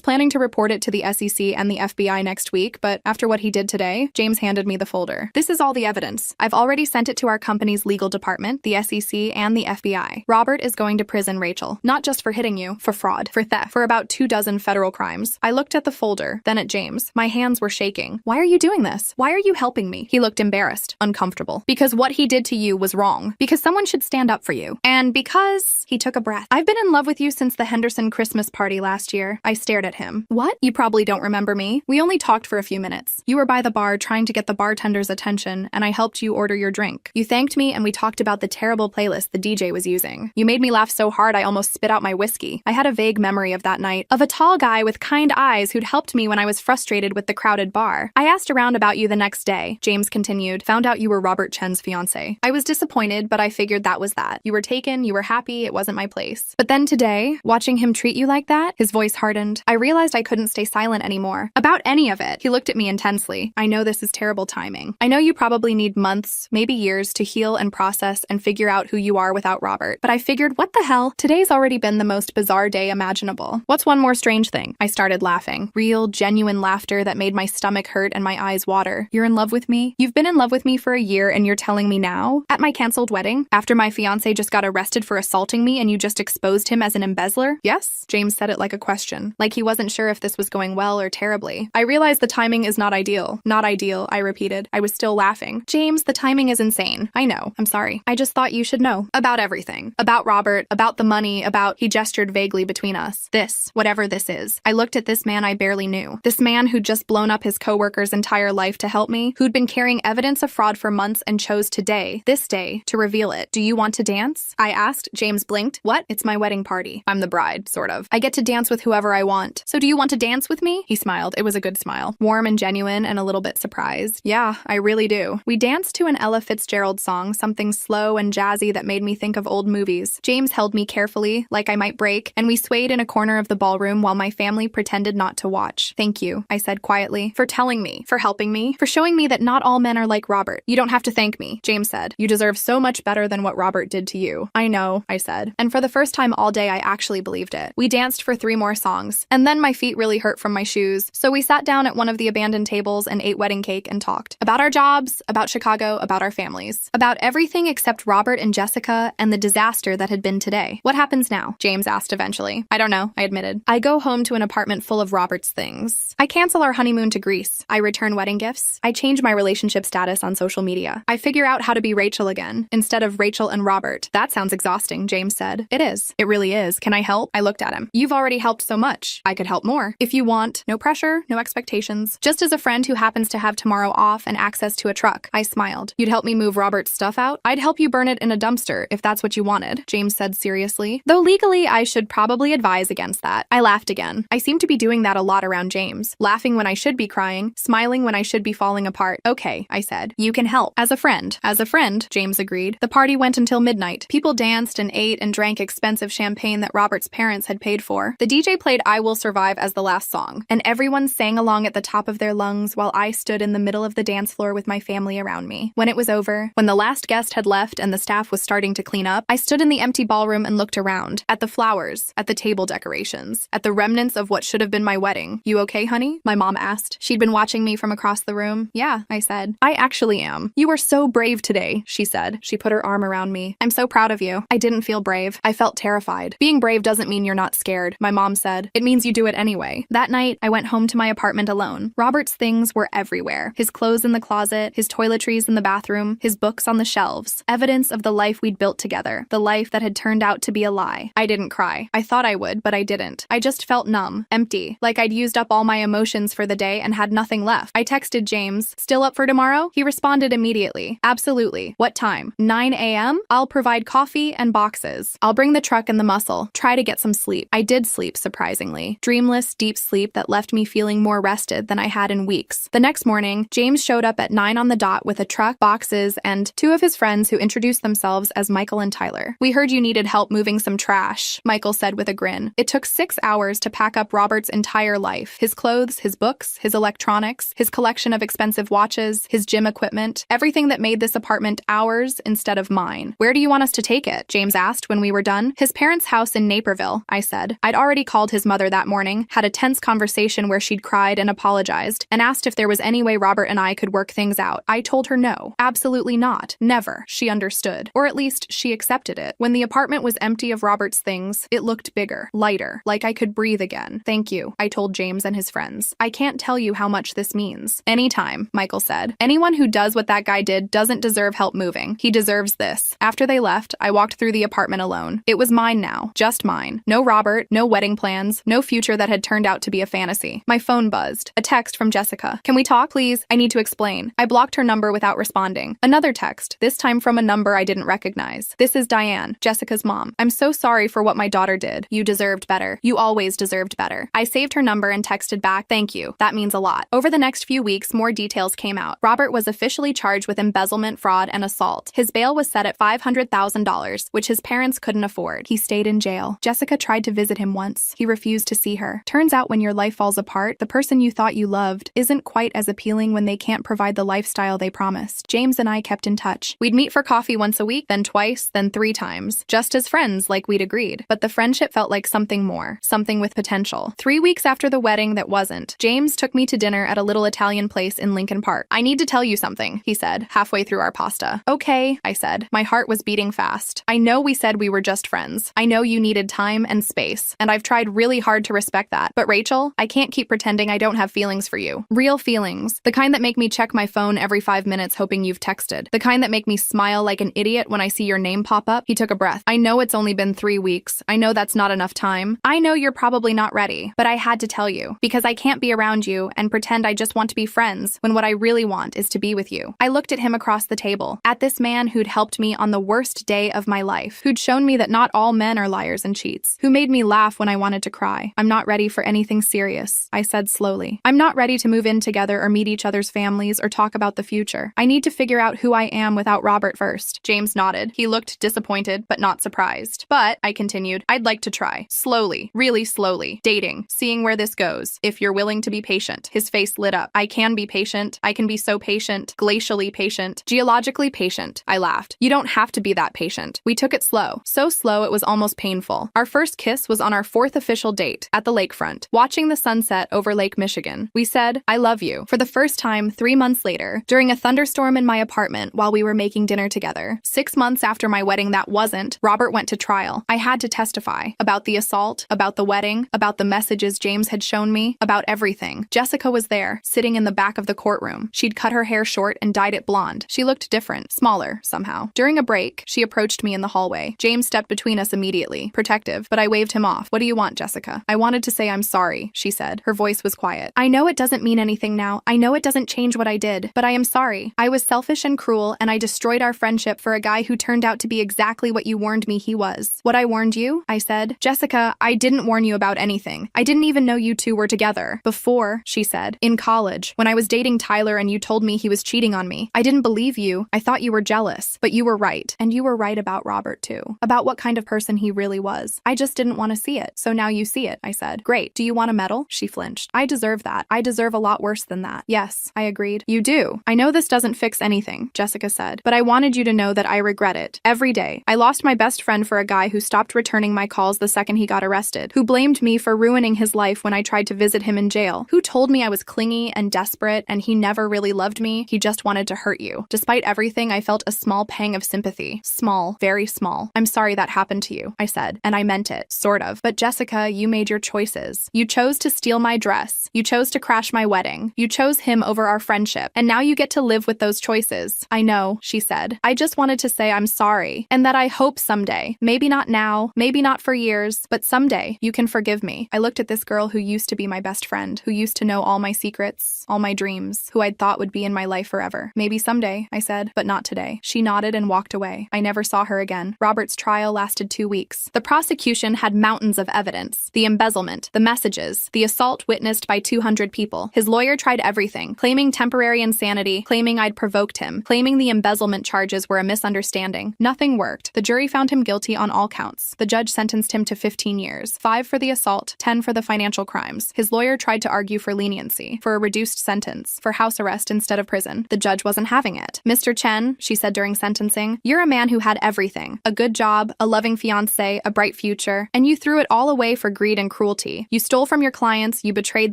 planning to report it to the SEC and the FBI next week, but after what he did today, James handed me the folder. This is all the evidence. I've already sent it to our company's legal department, the SEC, and the FBI. Robert is going to prison, Rachel. Not just for hitting you, for fraud, for theft, for about 24 federal crimes. I looked at the folder, then at James. My hands were shaking. "Why are you doing this? Why are you helping me?" He looked embarrassed, uncomfortable. "Because what he did to you was wrong. Because someone should stand up for you. And because..." He took a breath. "I've been in love with you since the Henderson Christmas party last year." I stared at him. "What? You probably don't remember me. We only talked for a few minutes. You were by the bar trying to get the bartender's attention, and I helped you order your drink. You thanked me, and we talked about the terrible playlist the DJ was using. You made me laugh so hard I almost spit out my whiskey." I had a vague memory of that night, of a tall guy with kind eyes who'd helped me when I was frustrated with the crowded bar. "I asked around about you the next day," James continued. "Found out you were Robert Chen's fiancé. I was disappointed, but I figured that was that. You were taken, you were happy, it wasn't my place. But then today, watching him treat you like that," his voice hardened, "I realized I couldn't stay silent anymore. About any of it." He looked at me intensely. "I know this is terrible timing. I know you probably need months, maybe years, to heal and process and figure out who you are without Robert. But I figured, what the hell? Today's already been the most bizarre day imaginable. What's one more strange thing?" I started laughing. Real, genuine laughter that made my stomach hurt and my eyes water. "You're in love with me? You've been in love with me for a year and you're telling me now? At my canceled wedding? After my fiancé just got arrested for assaulting me and you just exposed him as an embezzler?" "Yes?" James said it like a question, like he wasn't sure if this was going well or terribly. "I realize the timing is not ideal." "Not ideal," I repeated. I was still laughing. "James, the timing is insane. I know. I'm sorry. I just thought you should know. About everything. About Robert, about the money, about..." He gestured vaguely between us. "This, whatever this is." I looked at this man I barely knew. This man who'd just blown up his coworker's entire life to help me, who'd been carrying evidence of fraud for months and chose today, this day, to reveal it. "Do you want to dance?" I asked. James blinked. "What?" "It's my wedding party. I'm the bride, sort of. I get to dance with whoever I want. So do you want to dance with me?" He smiled. It was a good smile. Warm and genuine and a little bit surprised. "Yeah, I really do." We danced to an Ella Fitzgerald song, something slow and jazzy that made me think of old movies. James held me carefully, like I might break, and we swayed in a corner of the ballroom while my family pretended not to watch. "Thank you," I said quietly, "for telling me, for helping me, for showing me that not all men are like Robert." "You don't have to thank me," James said. "You deserve so much better than what Robert did to you." "I know," I said. And for the first time all day, I actually believed it. We danced for 3 more songs, and then my feet really hurt from my shoes, so we sat down at one of the abandoned tables and ate wedding cake and talked. About our jobs, about Chicago, about our families. About everything except Robert and Jessica and the disaster that had been today. "What happens now?" James asked eventually. "I don't know," I admitted. "I go home to an apartment full of Robert's things. I cancel our honeymoon to Greece. I return wedding gifts. I change my relationship status on social media. I figure out how to be Rachel again, instead of Rachel and Robert." "That sounds exhausting," James said. "It is. It really is. Can I help?" I looked at him. "You've already helped so much. I could help more. If you want. No pressure, no expectations. Just as a friend who happens to have tomorrow off and access to a truck." I smiled. "You'd help me move Robert's stuff out?" "I'd help you burn it in a dumpster, if that's what you wanted," James said seriously. "Though legally, I should probably advise against that." I laughed again. I seem to be doing that a lot around James. Laughing when I should be crying, smiling when I should be falling apart. "Okay," I said. "You can help. As a friend. As a friend, happened, James agreed. The party went until midnight. People danced and ate and drank expensive champagne that Robert's parents had paid for. The DJ played I Will Survive as the last song, and everyone sang along at the top of their lungs while I stood in the middle of the dance floor with my family around me. When it was over, when the last guest had left and the staff was starting to clean up, I stood in the empty ballroom and looked around, at the flowers, at the table decorations, at the remnants of what should have been my wedding. "You okay, honey?" my mom asked. She'd been watching me from across the room. "Yeah," I said. "I actually am. You were so brave today," she said. She put her arm around me. "I'm so proud of you." I didn't feel brave. I felt terrified. "Being brave doesn't mean you're not scared," my mom said. "It means you do it anyway." That night, I went home to my apartment alone. Robert's things were everywhere. His clothes in the closet, his toiletries in the bathroom, his books on the shelves. Evidence of the life we'd built together. The life that had turned out to be a lie. I didn't cry. I thought I would, but I didn't. I just felt numb, empty, like I'd used up all my emotions for the day and had nothing left. I texted James, "Still up for tomorrow?" He responded immediately. "Absolutely. What time?" 9 a.m.? "I'll provide coffee and boxes. I'll bring the truck and the muscle. Try to get some sleep." I did sleep, surprisingly. Dreamless, deep sleep that left me feeling more rested than I had in weeks. The next morning, James showed up at 9 on the dot with a truck, boxes, and 2 of his friends who introduced themselves as Michael and Tyler. "We heard you needed help moving some trash," Michael said with a grin. It took 6 hours to pack up Robert's entire life. His clothes, his books, his electronics, his collection of expensive watches, his gym equipment, everything that made this apartment ours instead of mine. "Where do you want us to take it?" James asked when we were done. "His parents' house in Naperville," I said. I'd already called his mother that morning, had a tense conversation where she'd cried and apologized, and asked if there was any way Robert and I could work things out. I told her no. Absolutely not. Never. She understood. Or at least, she accepted it. When the apartment was empty of Robert's things, it looked bigger, lighter, like I could breathe again. "Thank you," I told James and his friends. "I can't tell you how much this means." "Anytime," Michael said. "Anyone who does what that guy did doesn't deserve help moving. He deserves this." After they left, I walked through the apartment alone. It was mine now. Just mine. No Robert, no wedding plans, no future that had turned out to be a fantasy. My phone buzzed. A text from Jessica. "Can we talk, please? I need to explain." I blocked her number without responding. Another text, this time from a number I didn't recognize. "This is Diane, Jessica's mom. I'm so sorry for what my daughter did. You deserved better. You always deserved better." I saved her number and texted back, "Thank you. That means a lot." Over the next few weeks, more details came out. Robert was officially charged with embezzlement, fraud, and assault. His bail was set at $500,000, which his parents couldn't afford. He stayed in jail. Jessica tried to visit him once. He refused to see her. Turns out when your life falls apart, the person you thought you loved isn't quite as appealing when they can't provide the lifestyle they promised. James and I kept in touch. We'd meet for coffee once a week, then twice, then 3 times. Just as friends, like we'd agreed. But the friendship felt like something more. Something with potential. 3 weeks after the wedding that wasn't, James took me to dinner at a little Italian place in Lincoln Park. "I need to tell you something," he said, halfway through our pasta. "Okay," I said. My heart was beating fast. "I know we said we were just friends. I know you needed time and space, and I've tried really hard to respect that. But Rachel, I can't keep pretending I don't have feelings for you. Real feelings. The kind that make me check my phone every 5 minutes hoping you've texted. The kind that make me smile like an idiot when I see your name pop up." He took a breath. "I know it's only been 3 weeks. I know that's not enough time. I know you're probably not ready. But I had to tell you. Because I can't be around you and pretend I just want to be friends when what I really want is to be with you." I looked at him across the table. At this man who'd helped me on the worst day of my life. Who'd shown me that not all men are liars and cheats. Who made me laugh when I wanted to cry. "I'm not ready for anything serious," I said slowly. "I'm not ready to move in together or meet each other's families or talk about the future. I need to figure out who I am without Robert first." James nodded. He looked disappointed, but not surprised. "But," I continued, "I'd like to try. Slowly. Really slowly. Dating. Seeing where this goes. If you're willing to be patient." His face lit up. "I can be patient. I can be so patient. Glacially patient. Geologically patient." I laughed. "You don't have to be that patient." We took it slow. So slow it was almost painful. Our first kiss was on our 4th official date, at the lakefront, watching the sunset over Lake Michigan. We said, "I love you," for the first time 3 months later, during a thunderstorm in my apartment while we were making dinner together. 6 months after my wedding that wasn't, Robert went to trial. I had to testify. About the assault, about the wedding, about the messages James had shown me, about everything. Jessica was there, sitting in the back of the courtroom. She'd cut her hair short and dyed it blonde. She looked different, smaller, somehow. During a break, she approached me in the hallway. James stepped between us immediately, protective, but I waved him off. "What do you want, Jessica?" "I wanted to say I'm sorry," she said. Her voice was quiet. "I know it doesn't mean anything now. I know it doesn't change what I did, but I am sorry. I was selfish and cruel, and I destroyed our friendship for a guy who turned out to be exactly what you warned me he was." "What I warned you?" I said. "Jessica, I didn't warn you about anything. I didn't even know you two were together. Before," she said. "In college, when I was dating Tyler and you told me he was cheating on me. I didn't believe you. I thought thought you were jealous, but you were right. And you were right about Robert too. About what kind of person he really was. I just didn't want to see it. So now you see it, I said. Great. Do you want a medal? She flinched. I deserve that. I deserve a lot worse than that. Yes, I agreed. You do. I know this doesn't fix anything, Jessica said, but I wanted you to know that I regret it. Every day. I lost my best friend for a guy who stopped returning my calls the second he got arrested, who blamed me for ruining his life when I tried to visit him in jail, who told me I was clingy and desperate and he never really loved me. He just wanted to hurt you. Despite everything, I felt a small pang of sympathy. Small, very small. I'm sorry that happened to you, I said, and I meant it, sort of. But Jessica, you made your choices. You chose to steal my dress. You chose to crash my wedding. You chose him over our friendship. And now you get to live with those choices. I know, she said. I just wanted to say I'm sorry, and that I hope someday, maybe not now, maybe not for years, but someday, you can forgive me. I looked at this girl who used to be my best friend, who used to know all my secrets, all my dreams, who I'd thought would be in my life forever. Maybe someday, I said, but not today. She nodded and walked away. I never saw her again. Robert's trial lasted 2 weeks. The prosecution had mountains of evidence. The embezzlement, the messages, the assault witnessed by 200 people. His lawyer tried everything, claiming temporary insanity, claiming I'd provoked him, claiming the embezzlement charges were a misunderstanding. Nothing worked. The jury found him guilty on all counts. The judge sentenced him to 15 years, 5 for the assault, 10 for the financial crimes. His lawyer tried to argue for leniency, for a reduced sentence, for house arrest instead of prison. The judge wasn't having it. Mr. Chen, she said during sentencing, you're a man who had everything. A good job, a loving fiancé, a bright future, and you threw it all away for greed and cruelty. You stole from your clients, you betrayed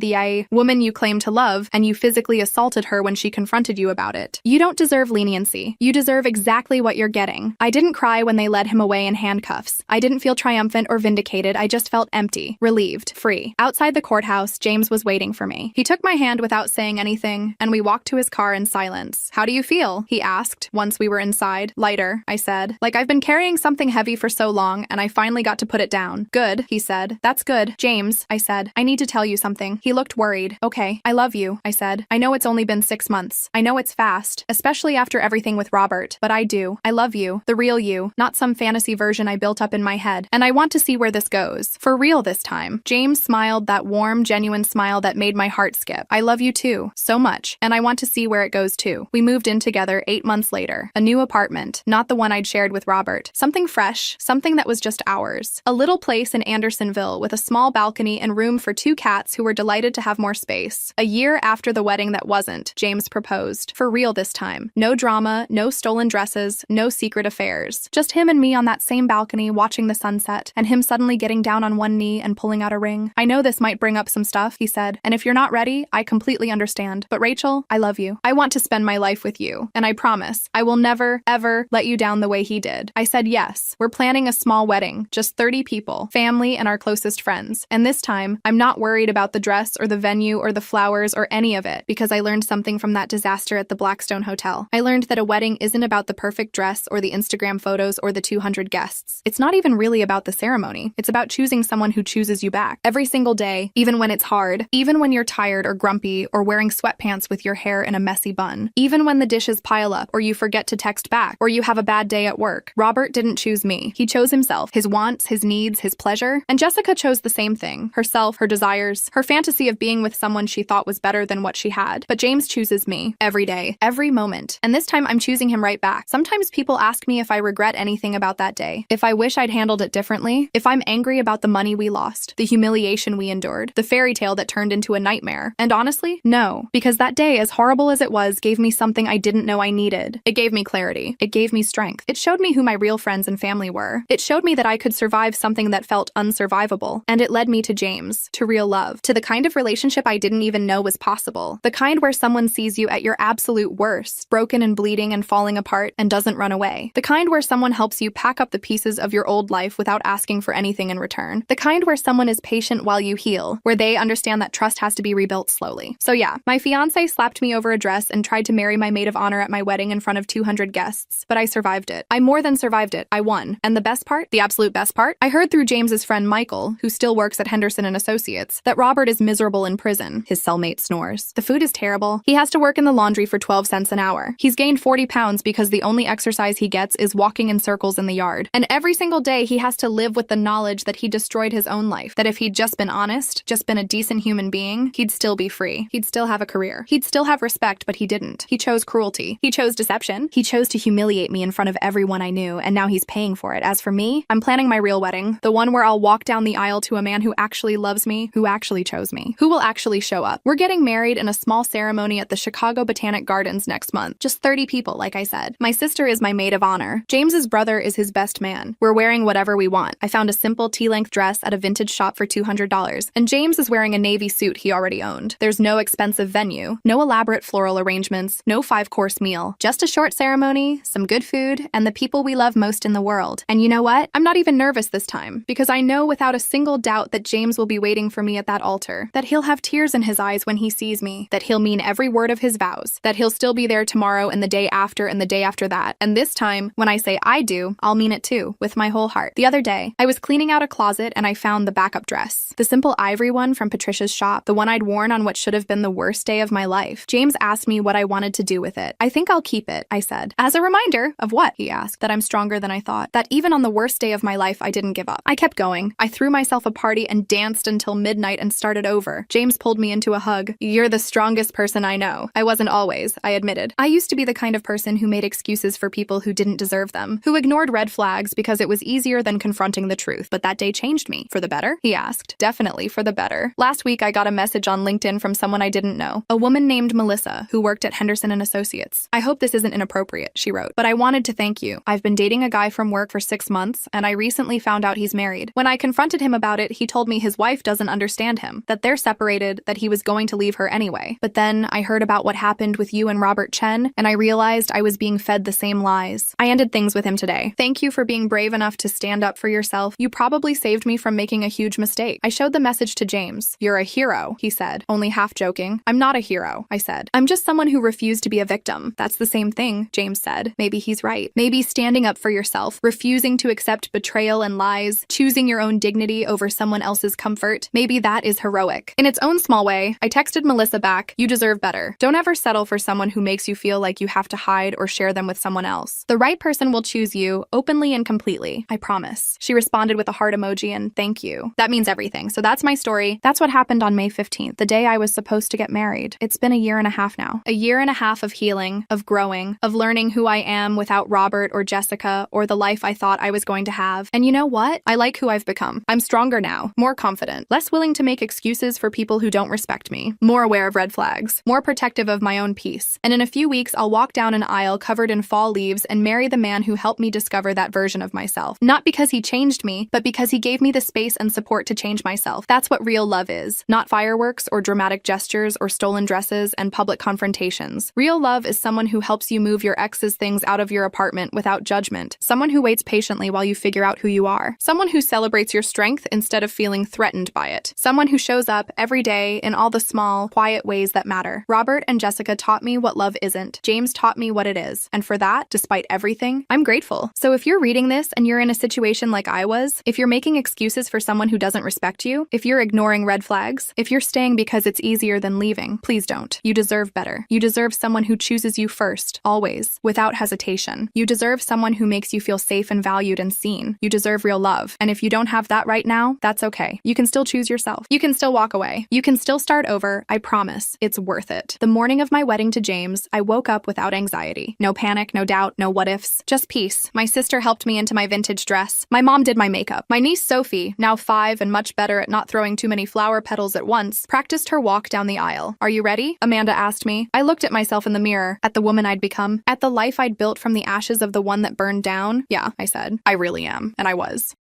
the woman you claimed to love, and you physically assaulted her when she confronted you about it. You don't deserve leniency. You deserve exactly what you're getting. I didn't cry when they led him away in handcuffs. I didn't feel triumphant or vindicated. I just felt empty, relieved, free. Outside the courthouse, James was waiting for me. He took my hand without saying anything, and we walked to his car in silence. How do you feel? He asked, once we were inside. Lighter, I said. Like I've been carrying something heavy for so long, and I finally got to put it down. Good, he said. That's good. James, I said. I need to tell you something. He looked worried. Okay, I love you, I said. I know it's only been 6 months. I know it's fast, especially after everything with Robert, but I do. I love you. The real you, not some fantasy version I built up in my head. And I want to see where this goes. For real this time. James smiled, that warm, genuine smile that made my heart skip. I love you too, so much, and I want to see where it goes too. We moved in together 8 months later. A new apartment, not the one I'd shared with Robert. Something fresh, something that was just ours. A little place in Andersonville with a small balcony and room for 2 cats who were delighted to have more space. A year after the wedding that wasn't, James proposed. For real this time. No drama, no stolen dresses, no secret affairs. Just him and me on that same balcony watching the sunset, and him suddenly getting down on one knee and pulling out a ring. I know this might bring up some stuff, he said, and if you're not ready, I completely understand. But Rachel, I love you. I want to spend my life with you, and I promise, I will never, ever let you down the way he did. I said yes. We're planning a small wedding, just 30 people, family and our closest friends. And this time, I'm not worried about the dress or the venue or the flowers or any of it, because I learned something from that disaster at the Blackstone Hotel. I learned that a wedding isn't about the perfect dress or the Instagram photos or the 200 guests. It's not even really about the ceremony. It's about choosing someone who chooses you back. Every single day, even when it's hard, even when you're tired or grumpy or wearing sweatpants with your hair in a messy bun, even when the dishes pile up or you forget to text back or you have a bad day at work. Robert didn't choose me. He chose himself, his wants, his needs, his pleasure. And Jessica chose the same thing. Herself, her desires, her fantasy of being with someone she thought was better than what she had. But James chooses me. Every day. Every moment. And this time I'm choosing him right back. Sometimes people ask me if I regret anything about that day. If I wish I'd handled it differently. If I'm angry about the money we lost. The humiliation we endured. The fairy tale that turned into a nightmare. And honestly, no. Because that day, as horrible as it was, gave me something I didn't know I needed. It gave me clarity. It gave me strength. It showed me who my real friends and family were. It showed me that I could survive something that felt unsurvivable. And it led me to James. To real love. To the kind of relationship I didn't even know was possible. The kind where someone sees you at your absolute worst. Broken and bleeding and falling apart and doesn't run away. The kind where someone helps you pack up the pieces of your old life without asking for anything in return. The kind where someone is patient while you heal. Where they understand that trust has to be rebuilt slowly. So yeah, my fiancé slapped me over a dress and tried to marry my maid of honor at my wedding in front of 200 guests, but I survived it. I more than survived it. I won. And the best part, the absolute best part, I heard through James's friend Michael, who still works at Henderson and Associates, that Robert is miserable in prison. His cellmate snores. The food is terrible. He has to work in the laundry for 12 cents an hour. He's gained 40 pounds because the only exercise he gets is walking in circles in the yard. And every single day he has to live with the knowledge that he destroyed his own life. That if he'd just been honest, just been a decent human being, he'd still be free. He'd still have a career. He'd still have respect, but he didn't. He chose cruelty. He chose deception. He chose to humiliate me in front of everyone I knew, and now he's paying for it. As for me, I'm planning my real wedding, the one where I'll walk down the aisle to a man who actually loves me, who actually chose me, who will actually show up. We're getting married in a small ceremony at the Chicago Botanic Gardens next month. Just 30 people, like I said. My sister is my maid of honor. James's brother is his best man. We're wearing whatever we want. I found a simple tea-length dress at a vintage shop for $200, and James is wearing a navy suit he already owned. There's no expensive venue, no elaborate floral arrangements, no 5-course meal, just a short ceremony, some good food, and the people we love most in the world. And you know what? I'm not even nervous this time, because I know without a single doubt that James will be waiting for me at that altar, that he'll have tears in his eyes when he sees me, that he'll mean every word of his vows, that he'll still be there tomorrow and the day after and the day after that. And this time, when I say I do, I'll mean it too, with my whole heart. The other day, I was cleaning out a closet and I found the backup dress, the simple ivory one from Patricia's shop, the one I'd worn on what should have been the worst day of my life. James asked me what I wanted to do with it. I think I'll keep it, I said. As a reminder of what? He asked. That I'm stronger than I thought. That even on the worst day of my life, I didn't give up. I kept going. I threw myself a party and danced until midnight and started over. James pulled me into a hug. You're the strongest person I know. I wasn't always, I admitted. I used to be the kind of person who made excuses for people who didn't deserve them, who ignored red flags because it was easier than confronting the truth. But that day changed me. For the better? He asked. Definitely for the better. Last week, I got a message on LinkedIn from someone I didn't know. A woman named Melissa, who worked at Henderson & Associates. I hope this isn't inappropriate, she wrote, but I wanted to thank you. I've been dating a guy from work for 6 months, and I recently found out he's married. When I confronted him about it, he told me his wife doesn't understand him, that they're separated, that he was going to leave her anyway. But then I heard about what happened with you and Robert Chen, and I realized I was being fed the same lies. I ended things with him today. Thank you for being brave enough to stand up for yourself. You probably saved me from making a huge mistake. I showed the message to James. You're a hero, he said, only half joking. I'm not a hero, I said. I'm just someone who refused to be a victim. That's the same thing, James said. Maybe he's right. Maybe standing up for yourself, refusing to accept betrayal and lies, choosing your own dignity over someone else's comfort, maybe that is heroic. In its own small way, I texted Melissa back, you deserve better. Don't ever settle for someone who makes you feel like you have to hide or share them with someone else. The right person will choose you, openly and completely. I promise. She responded with a heart emoji and thank you. That means everything. So that's my story. That's what happened on May 15th, the day I was supposed to get married. It's been a year and a half now. A year and a half of healing, of growing, of learning who I am without Robert or Jessica or the life I thought I was going to have. And you know what? I like who I've become. I'm stronger now, more confident, less willing to make excuses for people who don't respect me, more aware of red flags, more protective of my own peace. And in a few weeks, I'll walk down an aisle covered in fall leaves and marry the man who helped me discover that version of myself. Not because he changed me, but because he gave me the space and support to change myself. That's what real love is. Not fireworks or dramatic gestures or stolen dresses and public confrontations. Real love is someone who helps you move your ex's things out of your apartment without judgment. Someone who waits patiently while you figure out who you are. Someone who celebrates your strength instead of feeling threatened by it. Someone who shows up every day in all the small, quiet ways that matter. Robert and Jessica taught me what love isn't. James taught me what it is. And for that, despite everything, I'm grateful. So if you're reading this and you're in a situation like I was, if you're making excuses for someone who doesn't respect you, if you're ignoring red flags, if you're staying because it's easier than leaving, please don't. You deserve better. You deserve someone who chooses you first, always, without hesitation. You deserve someone who makes you feel safe and valued and seen. You deserve real love. And if you don't have that right now, that's okay. You can still choose yourself. You can still walk away. You can still start over. I promise. It's worth it. The morning of my wedding to James, I woke up without anxiety. No panic, no doubt, no what ifs. Just peace. My sister helped me into my vintage dress. My mom did my makeup. My niece Sophie, now 5 and much better at not throwing too many flower petals at once, practiced her walk down the aisle. Are you ready? Amanda asked me. I looked at myself in the mirror, at the woman I'd become, at the life I'd built from the ashes of the one that burned down. Yeah, I said. I really am. And I was.